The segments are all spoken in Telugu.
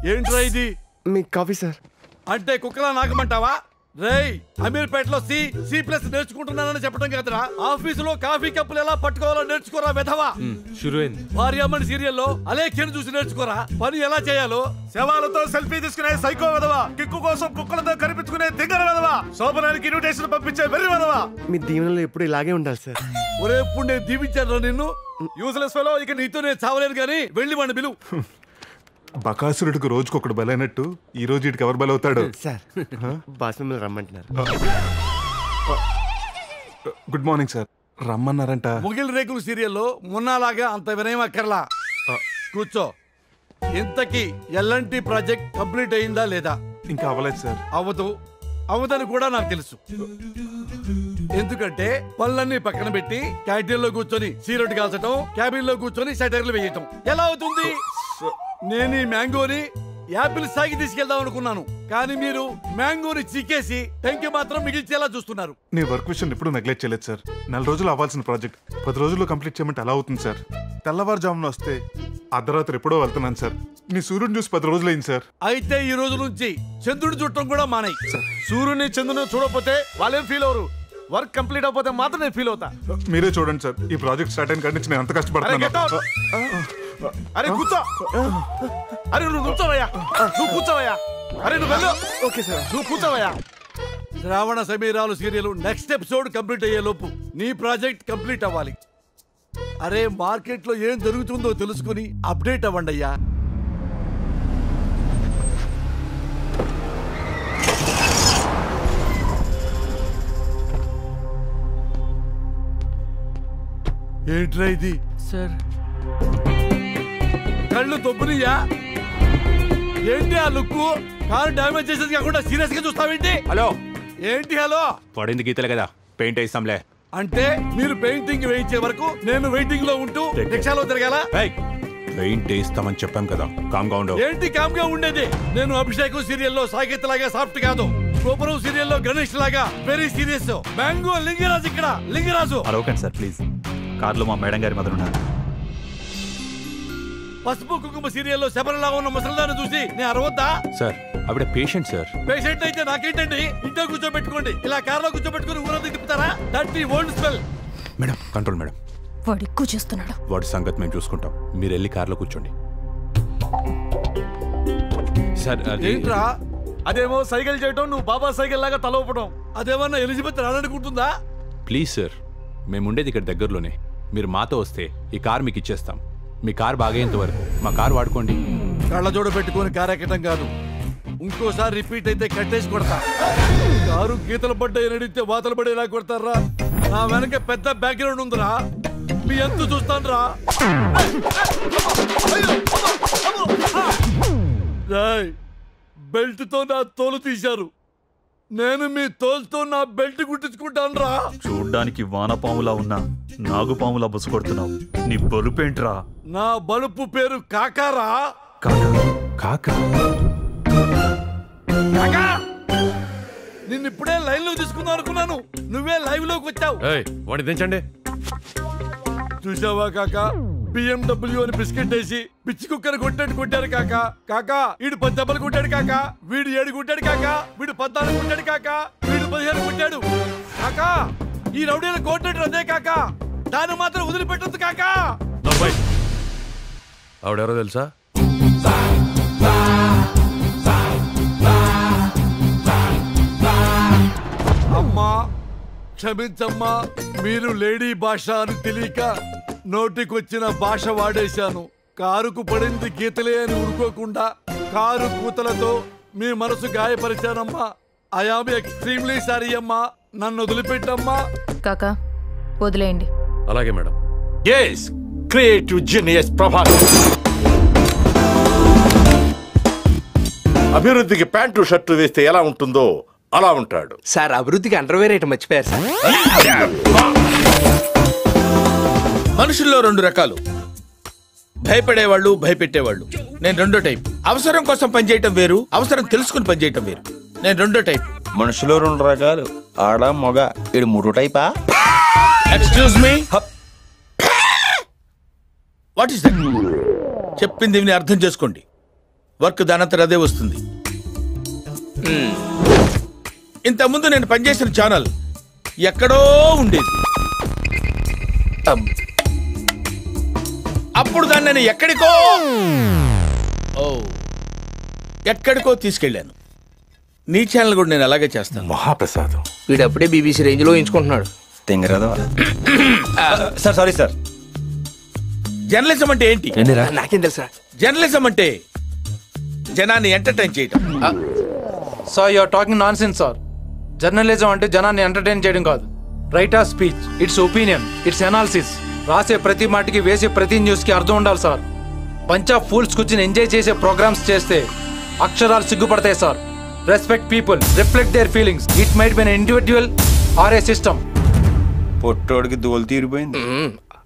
ఏంట్రా ఇది? మీ కాఫీ సార్. అంటే కుక్కలా నాగమంటావా? రేయ్, అమీర్పేటలో సి ప్లస్ నేర్చుకుంటున్నానని చెప్పడం కదరా, ఆఫీసులో కాఫీ కప్పులు ఎలా పట్టుకోవాలో నేర్చుకోరా వెధవా. భార్యామణి సీరియల్లో అలేఖ్యను చూసి నేర్చుకోరా పని ఎలా చేయాలో. శవాలతో సెల్ఫీ తీసుకునే సైకో వెధవా, కిక్కు కోసం కుక్కలతో కనిపించుకునే దిగ్గర వెధవా, శోభనానికి ఇన్విటేషన్ పంపించే వెర్రి వెధవా. మీ దీవెనలో ఎప్పుడు ఇలాగే ఉండాలి సార్. ఒరే, ఎప్పుడు నేను దీవించాను నిన్ను? యూజ్లెస్ ఫెలో, ఇక నీతో నేను చావలేను కానీ వెళ్ళి వాడిని పిలువు. బకాసురుడికి రోజుకొకడు బలైనట్టు ఈ రోజు ఇటుకి ఎవరు బలవుతాడు? సార్, బాస్ మిమ్మల్ని రమ్మంటున్నారు. Good morning sir. రమ్మన్నారంట. ముగిల్ రేకులు సీరియల్లో మొన్నలాగా అంత వినయం అక్కర్లా. కూర్చో. ఇంతకీ ఎల్ఎన్టీ ప్రాజెక్ట్ కంప్లీట్ అయిందా లేదా? ఇంకా అవ్వలేదు సార్. అవదని కూడా నాకు తెలుసు. ఎందుకంటే పనులన్నీ పక్కన పెట్టి క్యాంటీన్ లో కూర్చొని సిగరెట్ కాల్చడం, క్యాబిన్ లో కూర్చొని సెటైర్లు వేయటం ఎలా అవుతుంది? నేను ఈ మ్యాంగోని యాపిల్ సాగి తీసుకెళ్దాం అనుకున్నాను, కానీ మీరు మ్యాంగోని చీకేసి టెంకి మాత్రం మిగిల్చేలా చూస్తున్నారు. నీ వర్క్ విషయం ఎప్పుడు నెగ్లెక్ట్ చేయలేదు సార్. 4 రోజులు అవ్వాల్సిన ప్రాజెక్ట్ 10 రోజుల్లో కంప్లీట్ చేయమంటే ఎలా అవుతుంది సార్? తెల్లవారుజామున వస్తే అర్ధరాత్రి ఎప్పుడో వెళ్తున్నాను సార్. నీ సూర్యుని చూసి 10 రోజులు అయింది సార్. అయితే ఈ రోజు నుంచి చంద్రుడి చుట్టం కూడా మానేయి. సూర్యుని చంద్రుని చూడకపోతే వాళ్ళేం ఫీల్ అవరు, వర్క్ కంప్లీట్ అయిపోతే మాత్రం నేను ఫీల్ అవుతా. మీరే చూడండి సార్, ఈ ప్రాజెక్ట్ స్టార్ట్ అయిన కాడి నుంచి నేను ఎంత కష్టపడుతున్నాను. అరే కూర్చో. అరే నువ్వు కూర్చోవయ్యా, నువ్వు కూర్చోవయ్యా. అరే నువ్వు వెళ్ళు. ఓకే సార్, నువ్వు కూర్చోవయ్యా. శ్రావణ సమీరాలు సీరియల్ నెక్స్ట్ ఎపిసోడ్ కంప్లీట్ అయ్యే లోపు నీ ప్రాజెక్ట్ కంప్లీట్ అవ్వాలి. అరే మార్కెట్ లో ఏం జరుగుతుందో తెలుసుకుని అప్డేట్ అవ్వండి అయ్యా. ఏంట్రా ఇది? సార్, కళ్ళు తొబ్బునియా? ఏంటి ఆ లుక్కు? కారు డ్యామేజ్ చేసేది కాకుండా సీరియస్ గా చూస్తావేంటి? హలో ఏంటి హలో? పడింది గీతలే కదా, పెయింట్ వేస్తాంలే. అంటే మీరు పెయింటింగ్ వేయించే వరకు నేను వెయిటింగ్ లో ఉంటూ రిక్షాలో తిరగాల? పెయింట్ వేస్తామని చెప్పాం కదా, కామ్ గా ఉండవు. ఏంటి కామ్ గా ఉండేది? నేను అభిషేకం సీరియల్లో సాకేత్ లాగా సాఫ్ట్ కాదు, గోపురం సీరియల్లో గణేష్ లాగా వెరీ సీరియస్. మ్యాంగో లింగరాజు ఇక్కడ, లింగరాజు. అరవకండి సార్ ప్లీజ్, కార్లో మా మేడం గారి మదర్ ఉన్నారు. పసుపు కుంకుమ సీరియల్లో శబరిలా ఉన్న ముసలిదాన్ని చూసి నేను అరవద్దా? సార్ ఆవిడ పేషెంట్ సార్. పేషెంట్ అయితే నాకేంటండి? ఇంట్లో కూర్చోబెట్టుకోండి, ఇలా కార్లో కూర్చోబెట్టుకుని ఊరంతా తిప్పుతారా? దట్టి old smell. Madam control madam. వాడు ఎక్కువ చేస్తున్నాడు. వాడి సంగతి మేము చూసుకుంటాం, మీరు వెళ్ళి కార్లో కూర్చోండి. సార్ ఏంట్రా? అదేమో సైకిల్ చేయటం, నువ్వు బాబా సైకిల్ లాగా తల ఊపడం. అదేమన్నా ఎలిజబెత్ రాననుకుంటుందా? ప్లీజ్ సార్, మేము ఉండేది ఇక్కడ దగ్గరలోనే. మీరు మాతో వస్తే ఈ కార్ మీకు ఇచ్చేస్తాం. మీ కార్ బాగేంత వరకు మా కార్ వాడుకోండి. కళ్ళజోడ పెట్టుకుని కార్ ఎక్కడం కాదు, ఇంకోసారి రిపీట్ అయితే కట్టేసి కొడతా. కారు గీతలు పడ్డాయి నడితే వాతలు పడేలా కొడతారా? నా వెనక పెద్ద బ్యాక్గ్రౌండ్ ఉందిరా, మీ ఎంత చూస్తాను రా. బెల్ట్ తో నా తోలు తీశారు, నేను మీ తోలుతో నా బెల్ట్ కుట్టించుకుంటాను రా. చూడ్డానికి వానపాములా ఉన్నా నాగుపాములా బుసకొడుతున్నావు, నీ బలుపేంట్రా? నా బలుపు పేరు కాకారా. కాకా నిన్ను ఇప్పుడే లైన్ లో తీసుకుందాం అనుకున్నాను, నువ్వే లైవ్ లోకి వచ్చావు. వాడిని దించండి. చూసావా కాకా, BMW అని బిస్కెట్ వేసి పిచ్చి కుక్కర్ కొట్టాడు కొట్టారు కాకా. కాకా వీడు 10 దెబ్బలు కొట్టాడు కాకా, వీడు 7 కొట్టాడు కాకా, వీడు 14 కొట్టాడు కాకా, వీడు 15 కొట్టాడు కాకా. ఈ రౌడీలు కొట్టాడు అదే కాకా, దాన్ని మాత్రం వదిలిపెట్టద్దు కాకా. ఆవిడెవరో తెలుసా? అమ్మా క్షమించమ్మా, మీరు లేడీ భాష అని తెలియక నోటికొచ్చిన భాష వాడేశాను. కారుకు పడింది గీతలే అని ఊరుకోకుండా కారు కూతలతో మీ మనసు గాయపరిచానమ్మా. ఐ యామ్ ఎక్స్ట్రీమ్లీ సారీ అమ్మా, నన్ను వదిలిపెట్టమ్మా. కాకా వదిలేయండి. అలాగే madam. yes creative genius Prabhakar. అభివృద్ధికి ప్యాంటు షర్టు వేస్తే ఎలా ఉంటుందో అలా ఉంటాడు సార్. అభివృద్ధికి అండర్వేర్ ఐటమ్ మర్చిపోయారు సార్. మనుషుల్లో 2 రకాలు, భయపడేవాళ్ళు, భయపెట్టేవాళ్ళు. నేను రెండో టైప్. అవసరం కోసం పనిచేయటం వేరు, అవసరం తెలుసుకుని పనిచేయటం వేరు. నేను రెండో టైప్. మనుషులో 2 రకాలు, ఆడ మగ. ఇది 3 టైపా? Excuse me, what is that? చెప్పింది విని అర్థం చేసుకోండి. వర్క్ దానంతరం అదే వస్తుంది. ఇంతకుముందు నేను పనిచేసిన ఛానల్ ఎక్కడో ఉండేది. అప్పుడు దాన్ని నేను ఎక్కడికో తీసుకెళ్ళాను. నీ ఛానల్ కూడా నేను అలాగే చేస్తాను. మహాప్రసాదం. వీడప్పుడే బీబీసీ రేంజ్ లో ఎంచుకుంటున్నాడు. Sir sorry sir. జర్నలిజం అంటే ఏంటి? నాకేం తెలుసా? జర్నలిజం అంటే జనాన్ని ఎంటర్టైన్ చేయటం. Sir you are talking nonsense sir. Journalism అంటే జనాన్ని ఎంటర్టైన్ చేయడం కాదు. Right of speech, it's opinion, it's analysis. రాసే ప్రతి మాటకి, వేసే ప్రతి న్యూస్ కి అర్థం ఉండాలి సార్. బంచ్ ఆఫ్ ఫూల్స్ కూర్చుని ఎంజాయ్ చేసే ప్రోగ్రామ్స్ చేస్తే అక్షరాలు సిగ్గుపడతాయి sir. Respect people, reflect their feelings. It might be an individual are A system. పొట్టోడికి దోలు తీరిపోయింది.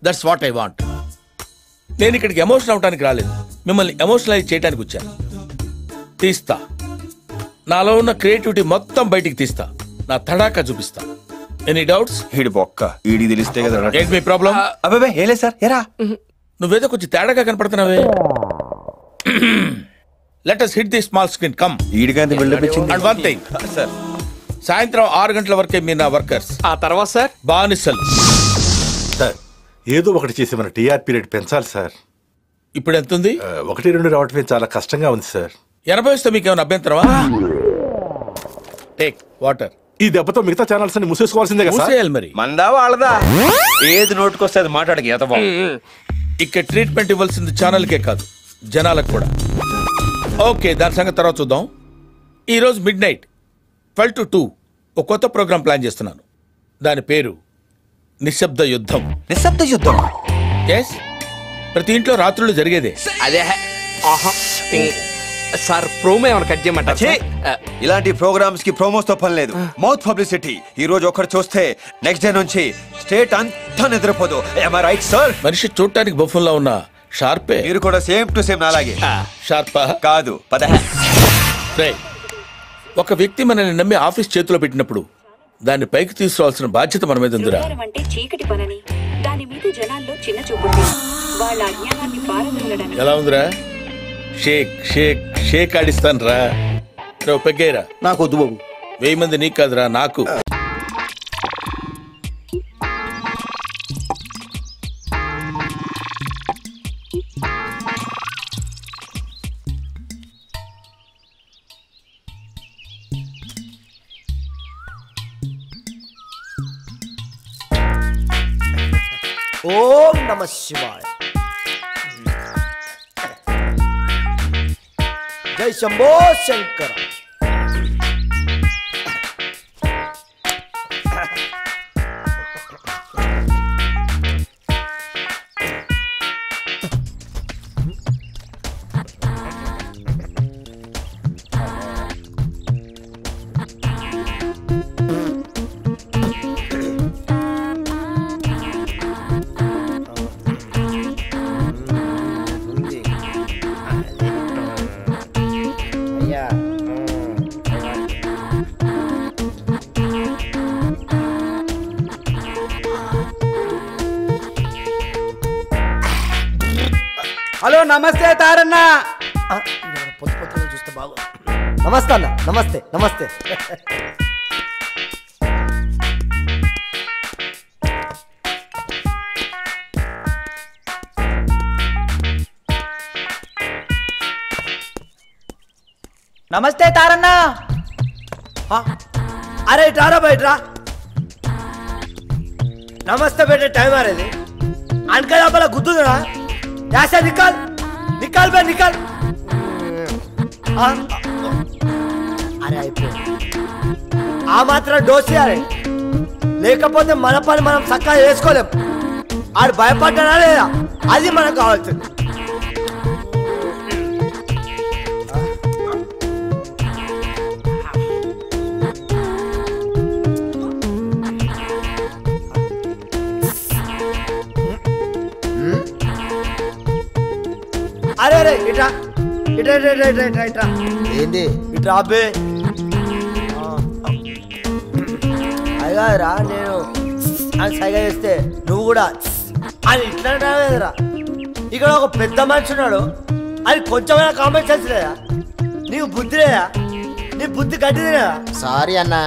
That's what I want. నేను ఇక్కడికి ఎమోషన్ అవడానికి రాలేదు, మిమ్మల్ని ఎమోషనలైజ్ చేయడానికి వచ్చాను. తీస్తా, నాలో ఉన్న క్రియేటివిటీ మొత్తం బయటికి తీస్తా, నా తడాకా చూపిస్తా. Any doubts? ఈడి బొక్క ఈడి తెలిస్తే కదా. ఏంటి మీ ప్రాబ్లం? అబ్బాబే ఏం లేదు సార్. ఎరా నువ్వేదో కొంచెం తేడాగా కనపడుతున్నావే. Let us hit the small screen. Come. ఈడికంత బిల్డప్ ఇచ్చింది. And one thing. సార్ సాయంత్రం 6 గంటల వరకే మీరు నా వర్కర్స్. ఆ తర్వాత సార్ బానిసలు. సార్ ఏదో ఒకటి చేసి మన టీఆర్పీ రేట్ పెంచాలి సార్. ఇప్పుడు ఎంత ఉంది? 1-2 రావటమే చాలా కష్టంగా ఉంది సార్. 80 వస్తే మీకు ఏమైనా అభ్యంతరమా? Take water. ఈ దెబ్బతో మిగతా ఛానల్స్ అన్ని మూసేసుకోవాల్సిందే కదా సార్. మూసేయాలి మరి. మందా వాళ్ళదా ఏది నోటుకొస్తే అది మాట్లాడక ఎతబా. ఇక్కడ ట్రీట్మెంట్ ఇవ్వాల్సింది ఛానల్కే కాదు, జనాలకు కూడా. ఓకే, దాని సంగతి తర్వాత చూద్దాం. ఈరోజు midnight 12 to 2 ఒక కొత్త ప్రోగ్రామ్ ప్లాన్ చేస్తున్నాను. దాని పేరు నిశ్శబ్ద యుద్ధం. నిశ్శబ్ద యుద్ధం? ఎస్, ప్రతి ఇంట్లో రాత్రులు జరిగేదే. అదే సార్. ప్రోమో ఏమైనా కట్ చేయమంటారా? ఇలాంటి ప్రోగ్రామ్స్ కి ప్రోమోస్ తో పని లేదు. Mouth publicity. ఈ రోజు ఒకరు చూస్తే నెక్స్ట్ డే నుంచి స్టేట్ అంతా నిద్రపోదు. Right sir? మనిషి చూడటానికి బఫుల్లా ఉన్న షార్పే. మీరు కూడా సేమ్ టు సేమ్ నాలాగే. షార్పా కాదు, పద. ఒక వ్యక్తి మనల్ని నమ్మి ఆఫీస్ చేతిలో పెట్టినప్పుడు దాన్ని పైకి తీసుకురావాల్సిన బాధ్యత మన మీద ఉందిరా. అంటే చీకటి పనని, దాని మీద జనాల్లో చిన్న చూపుంది. వాళ్ళ అజ్ఞానాన్ని పారదోలడానికి. ఎలా ఉందిరా? షేక్ షేక్ షేక్ ఆడిస్తాను రా. పెగ్గేరా. నాకు వద్దు బాబు. 1000 మంది నీకు కాదురా, నాకు. ఓం నమః శివాయ. జై శంభో శంకర. హలో, నమస్తే తారన్న. పొద్దు పొద్దున చూస్తే బాగు. నమస్తే అన్న. నమస్తే నమస్తే. నమస్తే తారన్న. అరే ఇట్రా బయటరా. నమస్తే బేట. టైం ఆరేది అనక లోపల గుద్దురా. ऐसा निकाल निकाल बे निकाल. అరే అయిపో. ఆ మాత్రం డోసి అరే, లేకపోతే మన పని మనం చక్కగా చేసుకోలేం. ఆడు భయపడ్డా లేదా, అది మనకు కావాల్సింది. అరే అరే ఇట్రా ఇట్రా ఇట్రా ఇట్రా ఇట్రా ఇట్రా. ఏంది ఇట్రా అబ్బే. అయ్యారా నేను అని సైగా చేస్తే నువ్వు కూడా అని ఇట్లా అంటావేదిరా. ఇక్కడ ఒక పెద్ద మనిషి ఉన్నాడు, అది కొంచెమైనా కామెంట్ సెన్స్ లేదా? నీకు బుద్ధి లేదా? నీ బుద్ధి గట్టిది లేదా? సారీ అన్నా.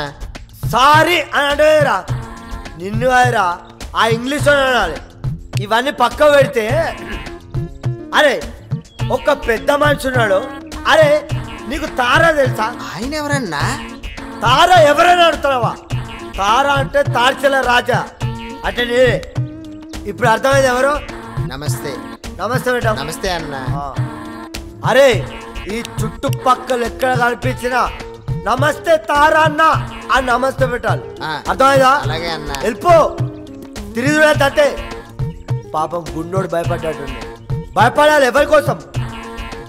సారీ అని అంటేరా నిన్ను అదిరా ఆ ఇంగ్లీష్ అనాలి. ఇవన్నీ పక్క పెడితే అరే ఒక పెద్ద మనిషి ఉన్నాడు, అరే నీకు తారా తెలుసా? ఆయన ఎవరన్నా? తారా ఎవరైనా అడుగుతావా? తారా అంటే తార్చల రాజా అంటే నేనే. ఇప్పుడు అర్థమైంది ఎవరు? నమస్తే. నమస్తే బేటా. నమస్తే అన్నా. అరే ఈ చుట్టుపక్కల ఎక్కడ కనిపించినా నమస్తే తారా అన్న ఆ నమస్తే పెట్టాలి. అర్థమైందా? అలాగే అన్న. వెళ్ళిపో తిరిగి తంతే. పాపం గుండోడు భయపడ్డాడు. భయపడాలి ఎవరి కోసం?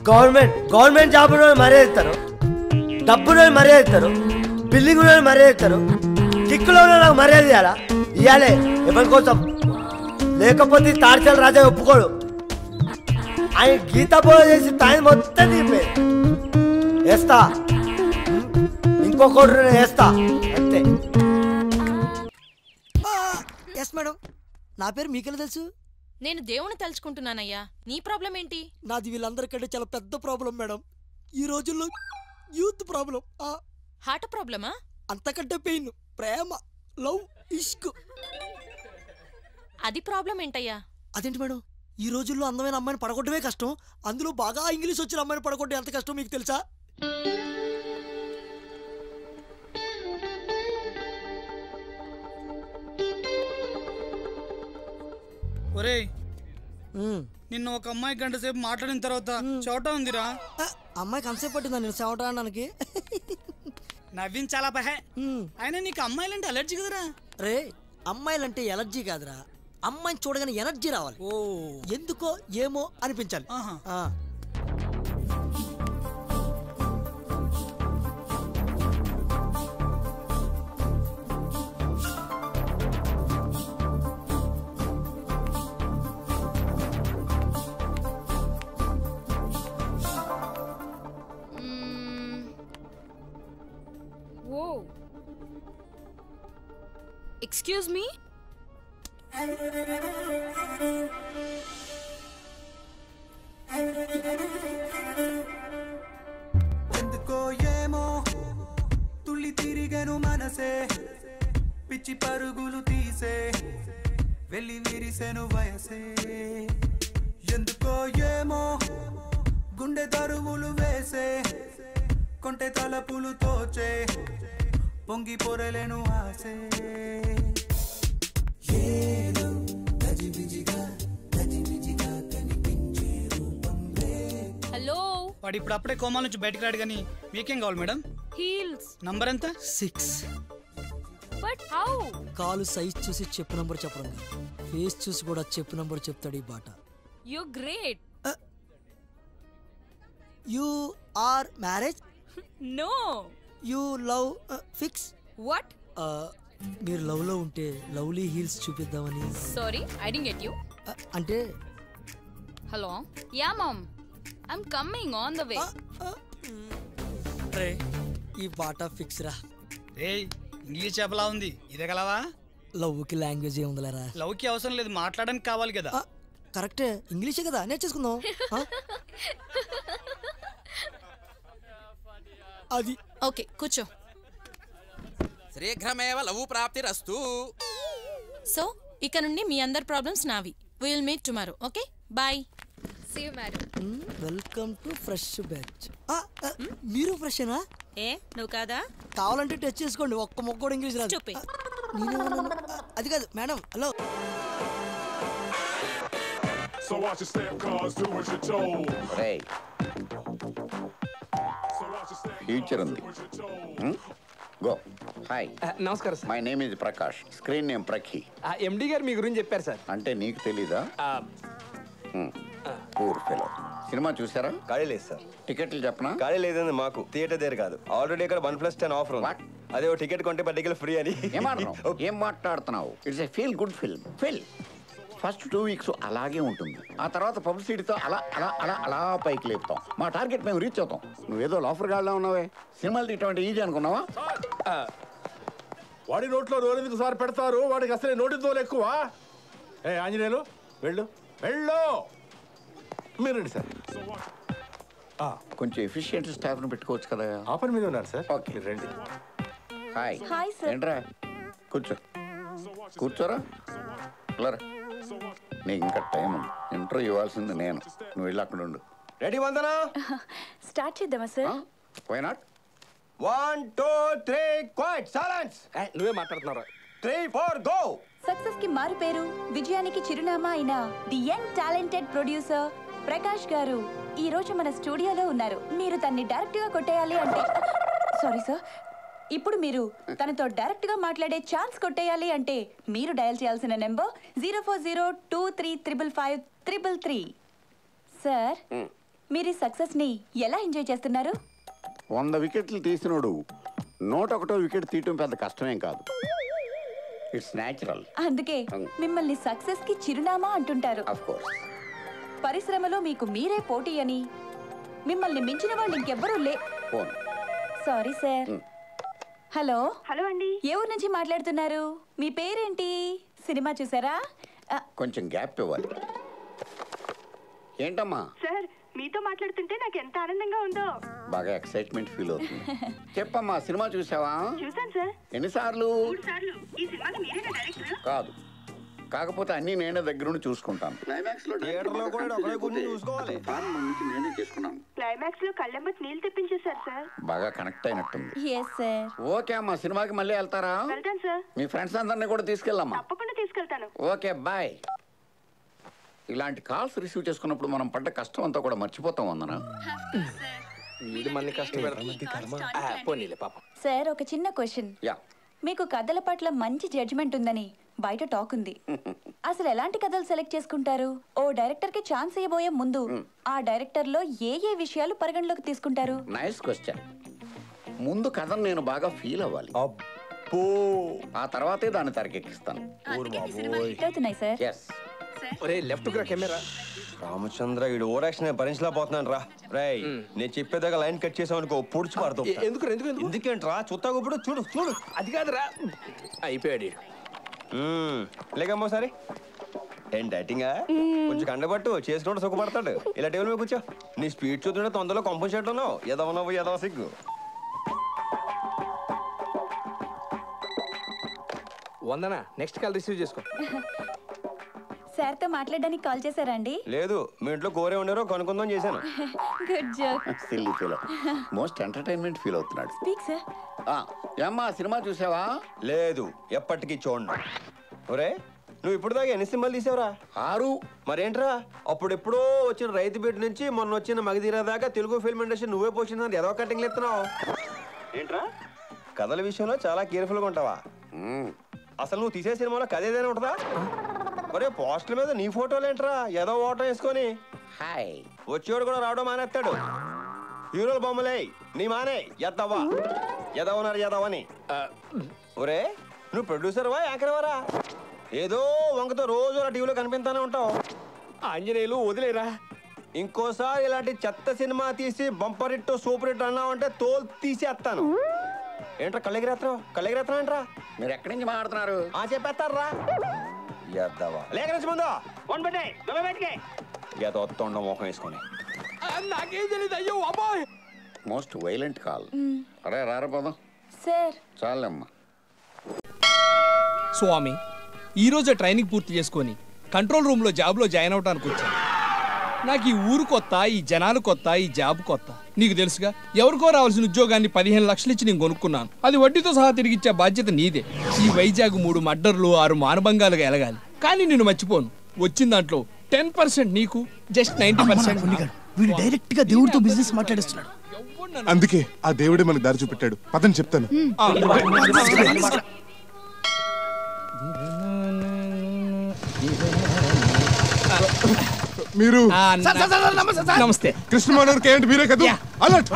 గవర్నమెంట్ జాబ్ మర్యాద ఇస్తారు, డబ్బులో మర్యాద ఇస్తారు, బిల్డింగ్ మర్యాద ఇస్తారు, కిక్కులో నాకు మర్యాద ఇవ్వాలా? ఇవ్వాలి ఎవరి కోసం? లేకపోతే తాడ్చల రాజా ఒప్పుకోడు. ఆయన గీత పోల చేసి టైం మొత్తం తీపే వేస్తా, ఇంకొకటి వేస్తా అంతే. Yes madam. నా పేరు మీకెలా తెలుసు? నేను దేవుని తలుచుకుంటున్నానయ్యా. నీ ప్రాబ్లం ఏంటి? నాది వీళ్ళందరికంటే చాలా పెద్ద ప్రాబ్లం మేడం. ఈ రోజుల్లో యూత్ ప్రాబ్లం. హార్ట్ ప్రాబ్లమా? అంతకంటే పెయిన్, ప్రేమ, లవ్, ఇష్క్. అది ప్రాబ్లం ఏంటయ్యా? అదేంటి మేడం, ఈ రోజుల్లో అందమైన అమ్మాయిని పడగొట్టడమే కష్టం, అందులో బాగా ఇంగ్లీష్ వచ్చిన అమ్మాయిని పడగొట్టడం ఎంత కష్టం మీకు తెలుసా? ఒరేయ్, నిన్న ఒక అమ్మాయి గంట సేపు మాట్లాడిన తర్వాత చోట ఉందిరా. అమ్మాయి కన్సెప్ట్ పట్టిందా నేను సేవటానికి? నవ్వించాలా పహే. అయినా నీకు అమ్మాయిలంటే అలర్జీ కదరా? రే అమ్మాయిలంటే ఎలర్జీ కాదురా, అమ్మాయిని చూడగానే ఎనర్జీ రావాలి. ఎందుకో ఏమో అనిపించాలి. Excuse me. ఎందుకో ఏమో తుళ్ళి తిరిగను మనసే, పిచ్చి పరుగులు తీసే వెళ్ళి విరిసెను వయసే. ఎందుకో ఏమో గుండె దరువులు వేసే, కొంటె తలపులు తోచే పొంగి పొరలేను ఆసే. హలో. వాడు ఇప్పుడు అప్పుడే కోమాల నుంచి బయటకు రాడు, కానీ మీకేం కావాలి మేడం? హీల్స్. నంబర్ ఎంత? 6. But how? కాలు సైజ్ చూసి చెప్పు నంబర్ చెప్పడం, ఫేస్ చూసి కూడా చెప్పు నంబర్ చెప్తాడు ఈ బాట. You great. You are marriage? No. You love fix? What? మీరు లవ్ లో ఉంటే లవ్లీ హీల్స్ చూపిద్దామని. Sorry, I didn't get you. అంటే hello. Ya ma'am, I'm coming on the way. రే ఈ బాట ఫిక్స్ రా. ఏయ్, ఇంగ్లీష్ చెప్పలా ఉంది, ఇదే కలవా? లవ్ కి లాంగ్వేజ్ ఏముందిలేరా? లవ్ కి అవసరం లేదు, మాట్లాడడానికి కావాలి కదా. కరెక్టే, ఇంగ్లీషే కదా, నేర్చేసుకుందాం. అది ఓకే, కూర్చో. శీఘ్రమేవ లవ్ ప్రాప్తిరస్తు. సో ఇక నుండి మీ అందరి ప్రాబ్లమ్స్ నావి. We will meet tomorrow. Okay, bye. See you madam. Welcome to fresh batch. మీరు ఫ్రెషేనా? ఏ నువ్వు కాదా? కావాలంటే టచ్ చేసుకోండి, ఒక్క మొక్క కూడా ఇంగ్లీష్ రాదు. అది కాదు మేడం. హలో. ఫ్యూచర్ ఉంది. గో. హాయ్, నమస్కారం sir. My name is Prakash, screen name Prakhi. MD గారు మీ గురించి చెప్పారు సార్. అంటే నీకు తెలీదా? Poor fellow. సినిమా చూసారా? ఖాళీ లేదు సార్. టికెట్లు చెప్పనా? ఖాళీ లేదండి, మాకు థియేటర్ దగ్గర కాదు. ఆల్రెడీ ఇక్కడ 1+10 ఆఫర్ ఉంది. అదే ఓ టికెట్ కొంటే పర్టికులర్ ఫ్రీ అని. ఏం మాట్లాడుతున్నావు? It's a feel good film. First 2 weeks అలాగే ఉంటుంది, ఆ తర్వాత పబ్లిసిటీతో అలా అలా అలా అలా పైకి లేపుతాం. మా టార్గెట్ మేము రీచ్ అవుతాం. నువ్వేదో లాఫర్ గాడ్లా ఉన్నావే, సినిమాలు తీయటం ఈజీ అనుకున్నావా? వాడి నోట్లో నోరెందుకు సార్ పెడతారు? వాడికి అసలే నోటి తోలు ఎక్కువ. ఏ ఆంజనేయులు వెళ్ళు వెళ్ళు. మీరండి సార్. కొంచెం ఎఫిషియెంట్ స్టాఫ్ను పెట్టుకోవచ్చు కదా. ఆ పని మీద ఉన్నారు సార్. ఓకే రండి. హాయ్. Hi sir. ఏంట్రా కూర్చో. కూర్చోరా. నీకు ఇంకా టైం ఉంది. ఇంటర్వ్యూ ఇవ్వాల్సింది నేను. నువ్వు వెళ్ళి అక్కడ ఉండు. రెడీ వందనా? స్టార్ట్ చేద్దామా sir? Why not? 1 2 3 quiet silence. నువ్వే మాట్లాడుతున్నారా? 3 4 గో. సక్సెస్ కి మారు పేరు, విజయానికి చిరునామా అయిన the young talented producer Prakash గారు ఈ రోజు మన స్టూడియోలో ఉన్నారు. మీరు తన్ని డైరెక్ట్ గా కొట్టేయాలి అంటే సారీ సార్, ఇప్పుడు మీరు తనతో డైరెక్ట్ గా మాట్లాడే ఛాన్స్ కొట్టేయాలి అంటే మీరు డయల్ చేయాల్సిన నెంబర్ 04023555333. సార్, మీరు ఈ సక్సెస్ ని ఎలా ఎంజాయ్ చేస్తున్నారు? 100 వికెట్లు తీసినోడు 101వ వికెట్ తీయటం పెద్ద కష్టమేం కాదు. It's natural. అందుకే మిమ్మల్ని సక్సెస్ కి చిరునామా అంటుంటారు. Of course. పరిశ్రమలో మీకు మీరే పోటీ అని, మిమ్మల్ని మించిన వాళ్ళు ఇంకెవ్వరూ phone. Sorry sir. Hello. Hello అండి. ఏ ఊరు నుంచి మాట్లాడుతున్నారు? మీ పేరేంటి? సినిమా చూసారా? కొంచెం గ్యాప్ ఇవ్వాలి. ఏంటమ్మా? సార్, మీతో మాట్లాడుతుంటే నాకు ఎంత ఆనందంగా ఉందో. బాగా ఎక్సైట్మెంట్ ఫీల్ అవుతుంది. చెప్పమ్మా, సినిమా చూసావా? చూసాను సార్. ఎన్నిసార్లు? 3 సార్లు. ఈ సినిమాకి మీరేనా డైరెక్టర్? కాదు, కాకపోతే అన్ని నేనే దగ్గర నుండి చూసుకుంటాను. క్లైమాక్స్ లో కళ్ళెంబట్ నీళ్ళు తెప్పించేశారు సార్. బాగా కనెక్ట్ అయినట్టుంది. Yes sir. ఓకే అమ్మా, సినిమాకి మళ్ళీ వెళ్తారా? వెళ్తాను సార్. మీ ఫ్రెండ్స్ అందరినీ కూడా తీసుకెళ్ళమ్మా. తప్పకుండా తీసుకెళ్తాను. Okay bye. ఇలాంటి కాల్స్ రిసీవ్ చేసుకున్నప్పుడు మనం పడ్డ కష్టం అంతా కూడా మర్చిపోతాం. వందన సార్, ఒక చిన్న క్వశ్చన్. యా. మీకు కథల పట్ల మంచి జడ్జ్మెంట్ ఉందని బయట టాక్ ఉంది. అసలు ఎలాంటి కథలు సెలెక్ట్ చేసుకుంటారు? ఓ డైరెక్టర్ కి ఛాన్స్ ఇవ్వబోయే ముందు ఆ డైరెక్టర్ లో ఏ ఏ విషయాలు పరిగణలోకి తీసుకుంటారు? Nice question. ముందు కథను నేను బాగా ఫీల్ అవ్వాలి. ఆ తర్వాతే దాన్ని తెరకెక్కిస్తాను. అవుతున్నాయి sir. Yes. Left camera. Ramachandra వీడు ఓవర్ యాక్షన్ భరించలేకపోతున్నాను రా. రేయ్, నేను చెప్పేదాకా లైన్ కట్ చేసావు అనుకో, పొడిచి పడతావు. ఎందుకేంట్రా? చుత్తా ఇప్పుడు చూడు చూడు. అది కాదురా, అయిపోయాడు. లేకమ్మా సరే. ఏం డైటింగా? కొంచెం కండబట్టు చేసుకుంటూ సుఖపడతాడు. ఇలా టేబుల్ మీద కూర్చో. నీ స్పీడ్ చూస్తుంటే తొందరలో కంపెన్సేట్ ఉన్నావు. ఎదవనవ్వు ఎదవ సిగ్గు. వందనా, నెక్స్ట్ కాల్ రిసీవ్ చేసుకో. సార్ తో మాట్లాడడానికి కాల్ చేశారా అండి? లేదు, మీ ఇంట్లో కోరే ఉండేరో కనుక్కుందాం చేశాను. Good joke. Silly feel. Most entertainment feel అవుతున్నాడు. Speak sir. ఏమ్మా, సినిమా చూసావా? లేదు, ఎప్పటికీ చూడండి. ఒరే, నువ్వు ఇప్పుడు దాకా ఎన్ని సినిమాలు తీసావురా? 6. మరేంట్రా, అప్పుడెప్పుడో వచ్చిన రైతు బిడ్డ నుంచి మొన్న వచ్చిన మగధీర దాకా తెలుగు ఫిల్మ్ ఇండస్ట్రీ నువ్వే పోషిందని ఏదో కటింగ్లు ఎత్తున్నావు ఏంట్రా? కథల విషయంలో చాలా కేర్ఫుల్గా ఉంటావా? అసలు నువ్వు తీసే సినిమాలో కథ ఏదైనా ఉంటుందా? ఒరే, పోస్టర్ మీద నీ ఫోటోలు ఏంట్రా? ఏదో ఓటం వేసుకొని వచ్చేవాడు కూడా రావడం మానేస్తాడు. హీరోల బొమ్మలే నీ మానే. ఎద్దవా ఎదవన్నారు ఎదవని. ఒరే, నువ్వు ప్రొడ్యూసర్వా యాంకర్వారా? ఏదో వంకతో రోజు అలా టీవీలో కనిపిస్తానే ఉంటావు. ఆంజనేయులు వదిలేరా. ఇంకోసారి ఇలాంటి చెత్త సినిమా తీసి బంపర్ హిట్ సూపర్ హిట్ అన్నావంటే తోలు తీసేస్తాను. ఏంట్రా కళ్ళెగిరేస్తున్నావు? కళ్ళెగిరేస్తున్నావు ఏంట్రా? మీరు ఎక్కడి నుంచి మాట్లాడుతున్నారు? చెప్పేస్తారా? ఎద్దవా లేక నుంచి ముందు ఎదొత్తుండ మోహం వేసుకొని. నాకేం తెలియదు. అయ్యో అబ్బాయి. Most violent call. అరే రారా పోదాం. సార్ చాలమ్మా. స్వామి, ఈరోజు ట్రైనింగ్ పూర్తి చేసుకొని కంట్రోల్ రూమ్లో జాబ్లో జాయిన్ అవడానికి వచ్చాను. నాకు ఈ ఊరు కొత్త, ఈ జనాలు కొత్త, ఈ జాబ్ కొత్త. నీకు తెలుసుగా, ఎవరికో రావాల్సిన ఉద్యోగాన్ని 15 లక్షలు ఇచ్చి నేను కొనుక్కున్నాను. అది వడ్డీతో సహా తిరిగిచ్చే బాధ్యత నీదే. ఈ వైజాగ్ 3 మర్డర్లు 6 మానభంగాలుగా ఎలగాలి. కానీ నేను మర్చిపోను. వచ్చిన దాంట్లో 10% నీకు, జస్ట్ 90%. వీడు డైరెక్ట్ గా దేవుడితో బిజినెస్ మాట్లాడిస్తున్నాడు. అందుకే ఆ దేవుడే మనకు దారి చూపెట్టాడు. పదని చెప్తాను. మీరు నమస్తే. కృష్ణమోహన్ ఏంటి? మీరే కదా? అలర్ట్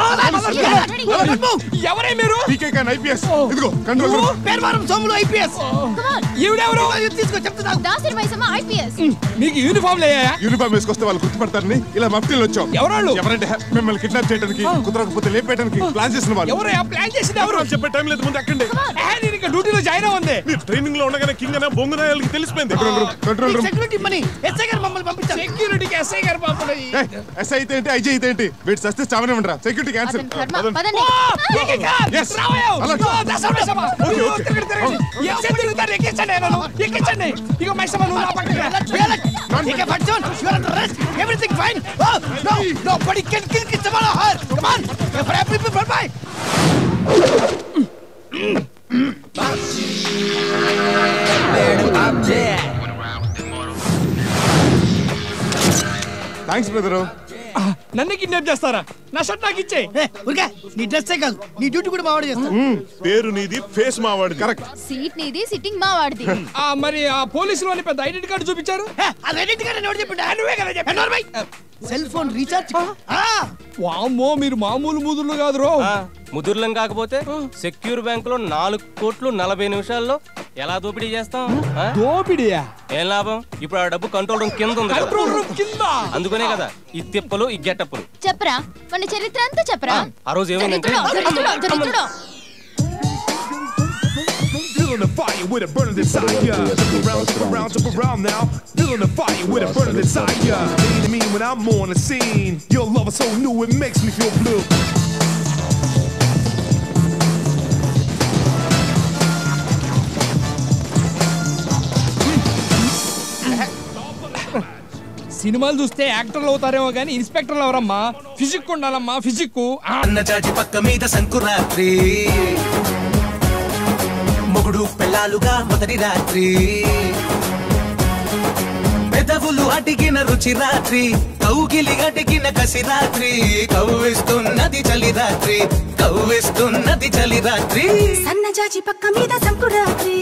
ఎవరే మీరు? PK Khan IPS. ఇదిగో control room. Perwaram Somulu IPS. ఈవిడెవరు? తీసుకో చెప్తున్నా. దాసరి మైసమ్మ ఐపీఎస్. మీకు యూనిఫామ్ లేయా? యూనిఫామ్ వేసుకొస్తే వాళ్ళు గుర్తుపడతారని ఇలా మఫ్టీలు వచ్చాం. ఎవరాళ్ళు? ఎవరంటే మిమ్మల్ని కిడ్నాప్ చేయడానికి కుదరకపోతే లేపేయడానికి ప్లాన్ చేసిన వాళ్ళు. ఎవరయ్యా ప్లాన్ చేసింది? ఎవరు చెప్పే టైం లేదు, ముందు అక్కండి. నేను ఇంకా డ్యూటీలో జాయిన్ అవ్వండి. మీరు ట్రైనింగ్ లో ఉండగానే కింగ్ అనే బొంగునాయాలకి తెలిసిపోయింది. Control room. Security money SI గారు మమ్మల్ని పంపించారు. సెక్యూరిటీకి ఎస్ఐ గారు పంపండి. ఎస్ఐ అయితే ఏంటి, ఐజీ అయితే ఏంటి? వీటి సస్తే చావనే ఉండరా. Security cancel. Everything fine. Oh, no, nobody can kill Kissamala her. Come on, for every people, bye. Thanks brother. నన్ను కిడ్నాప్ చేస్తారా? నా షర్ట్ నాకు ఇచ్చే. నీ డ్రెస్సే కాదు, నీ డ్యూటీ కూడా మావాడు చేస్తా. పేరు నీది, ఫేస్ మావాడిది. కరెక్ట్. సీట్ నీది, సిట్టింగ్ మా వాడిది. మరి ఆ పోలీసులు అని పెద్ద ఐడెంటి కార్డు చూపించారు. ఐడెంటి కార్డు ఎవరు చెప్పిండు? నువ్వే కదా చెప్పాను. Cell phone recharge. వామ్మో, మీరు మామూలు ముదుర్లు కాదు రో. ముదుర్లం కాకపోతే సెక్యూర్ బ్యాంక్ లో 4 కోట్లు 40 నిమిషాల్లో ఎలా దోపిడీ చేస్తాం? దోపిడీయా? ఏం లాభం? ఇప్పుడు ఆ డబ్బు కంట్రోల్ రూమ్ కింద ఉంది. కంట్రోల్ రూమ్ కింద. అందుకనే కదా ఈ తిప్పలు, ఈ గెటప్పులు. చెప్పరా, మన చరిత్ర అంతా చెప్పరా. ఆ రోజు ఏమైందంటే Feeling the fire with a burning desire. Jump around now. Feeling the fire with a burning desire. Lean to me when I'm on the scene. Your love is so new, it makes me feel blue. సినిమాలు చూస్తే యాక్టర్లు అవుతారేమో గానీ ఇన్స్పెక్టర్లు ఎవరమ్మా? ఫిజిక్ ఉండాలమ్మా, ఫిజిక్. అన్నజాజి పక్క మీద సంకురాత్రి, మొగుడు పెళ్ళాలుగా మొదటి రాత్రి, పెదవులు అడిగిన రుచి రాత్రి, కౌగిలి అడిగిన కసి రాత్రి, కవ్విస్తున్నది చలి రాత్రి, కవ్విస్తున్నది చలి రాత్రి. సన్నజాజి పక్క మీద సంకురాత్రి,